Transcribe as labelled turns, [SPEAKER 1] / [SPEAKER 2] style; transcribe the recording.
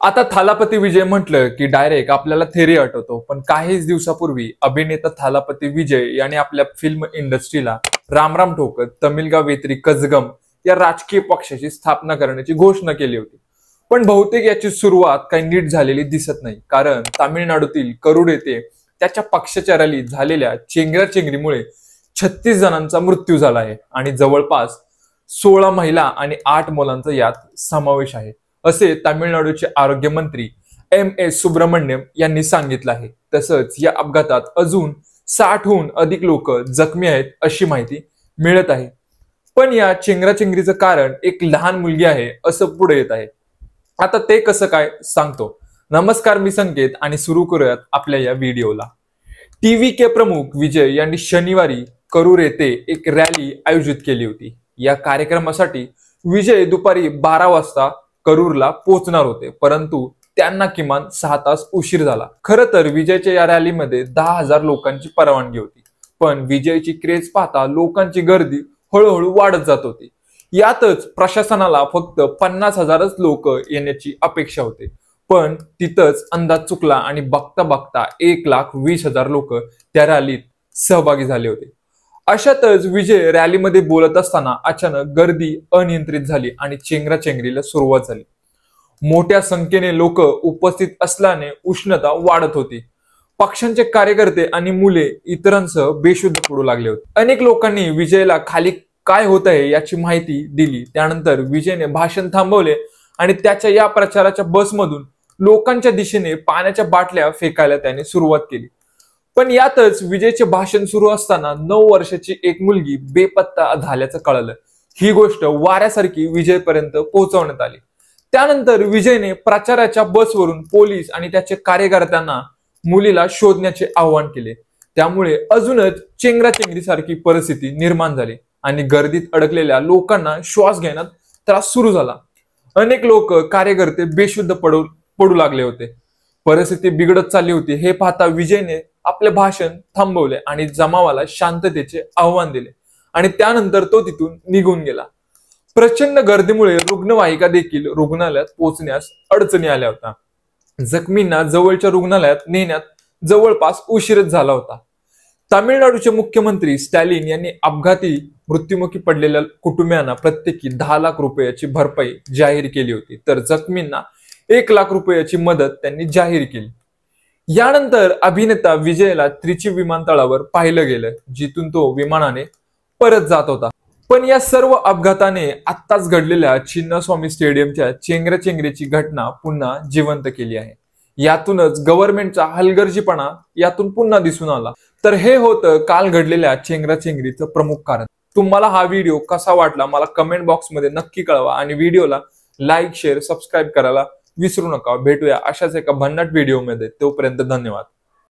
[SPEAKER 1] आता थालापती विजय म्हटलं की डायरेक्ट आपल्याला थेरी आठवतो, पण काहीच दिवसापूर्वी अभिनेता थालापती विजय याने आपल्या फिल्म इंडस्ट्रीला रामराम ठोकत तमिलगाव वेत्री कजगम या राजकीय पक्षाची स्थापना करण्याची घोषणा केली होती. पण बहुतेक याची सुरुवात काही नीट झालेली दिसत नाही, कारण तामिळनाडूतील करूर येथे त्याच्या पक्षाच्या रॅलीत झालेल्या चेंगराचेंगरीमुळे 36 जणांचा मृत्यू झाला आहे आणि जवळपास 16 महिला आणि 8 मुलांचा यात समावेश आहे, असे तामिळनाडूचे आरोग्य मंत्री एम.एस. सुब्रमण्यम यांनी सांगितलं आहे. तसंच या अपघातात अजून 60हून अधिक लोक जखमी आहेत अशी माहिती मिळत आहे. पण या चेंगराचेंगरीचं कारण एक लहान मुलगी आहे असं पुढे येत आहे. आता ते कसं काय सांगतो. नमस्कार, मी संकेत आणि सुरू करूयात आपल्या या व्हिडिओला. टीव्हीके प्रमुख विजय यांनी शनिवारी करूर येथे एक रॅली आयोजित केली होती. या कार्यक्रमासाठी विजय दुपारी 12 वाजता करूरला पोहोचणार होते, परंतु त्यांना किमान 6 तास उशीर झाला. खरं तर विजयच्या या रॅलीमध्ये 10,000 लोकांची परवानगी होती, पण विजयची क्रेज पाहता लोकांची गर्दी हळूहळू वाढत जात होती. यातच प्रशासनाला फक्त 50,000च लोक येण्याची अपेक्षा होती, पण तिथंच अंदाज चुकला आणि बघता बघता 1,20,000 लोक त्या रॅलीत सहभागी झाले होते. अशातच विजय रॅलीमध्ये बोलत असताना अचानक गर्दी अनियंत्रित झाली आणि चेंगराचेंगरीला सुरुवात झाली. मोठ्या संख्येने लोक उपस्थित असल्याने उष्णता वाढत होती. पक्षांचे कार्यकर्ते आणि मुले इतरांसह बेशुद्ध पडू लागले होते. अनेक लोकांनी विजयला खाली काय होत आहे याची माहिती दिली. त्यानंतर विजयने भाषण थांबवले आणि त्याच्या या प्रचाराच्या बसमधून लोकांच्या दिशेने पाण्याच्या बाटल्या फेकायला त्याने सुरुवात केली. पण यातच विजयचे भाषण सुरू असताना 9 वर्षाची एक मुलगी बेपत्ता झाल्याचं कळलं. ही गोष्ट वाऱ्यासारखी विजयपर्यंत पोहोचवण्यात आली. त्यानंतर विजयने प्रचाराच्या बसवरून पोलीस आणि त्याचे कार्यकर्त्यांना मुलीला शोधण्याचे आवाहन केले. त्यामुळे अजूनच चेंगराचेंगरीसारखी परिस्थिती निर्माण झाली आणि गर्दीत अडकलेल्या लोकांना श्वास घेण्यात त्रास सुरू झाला. अनेक लोक, कार्यकर्ते बेशुद्ध पडू लागले होते. परिस्थिती बिघडत चालली होती. हे पाहता विजयने आपले भाषण थांबवले आणि जमावाला शांततेचे आव्हान दिले आणि त्यानंतर तो तिथून निघून गेला. प्रचंड गर्दीमुळे रुग्णवाहिका देखील रुग्णालयात पोहोचण्यास अडचणी आल्या होत्या. जखमींना जवळच्या रुग्णालयात नेण्यात जवळपास उशीरच झाला होता. तामिळनाडूचे मुख्यमंत्री स्टॅलिन यांनी अपघाती मृत्युमुखी पडलेल्या कुटुंबियांना प्रत्येकी 10 लाख रुपयाची भरपाई जाहीर केली होती, तर जखमींना 1 लाख रुपयाची मदत त्यांनी जाहीर केली. यानंतर अभिनेता विजयला त्रिची विमानतळावर पाहिलं गेलं, जिथून तो विमानाने परत जात होता. पण या सर्व अपघाताने आत्ताच घडलेल्या चिन्नस्वामी स्टेडियमच्या चेंगराचेंगरीची घटना पुन्हा जिवंत केली आहे. यातूनच गव्हर्नमेंटचा हलगर्जीपणा यातून पुन्हा दिसून आला. तर हे होतं काल घडलेल्या चेंगराचेंगरीचं प्रमुख कारण. तुम्हाला हा व्हिडिओ कसा वाटला मला कमेंट बॉक्समध्ये नक्की कळवा आणि व्हिडिओला लाईक, शेअर, सबस्क्राईब करायला विसरू नका. भेटूया अशाच एका भन्नाट व्हिडिओमध्ये. तोपर्यंत धन्यवाद.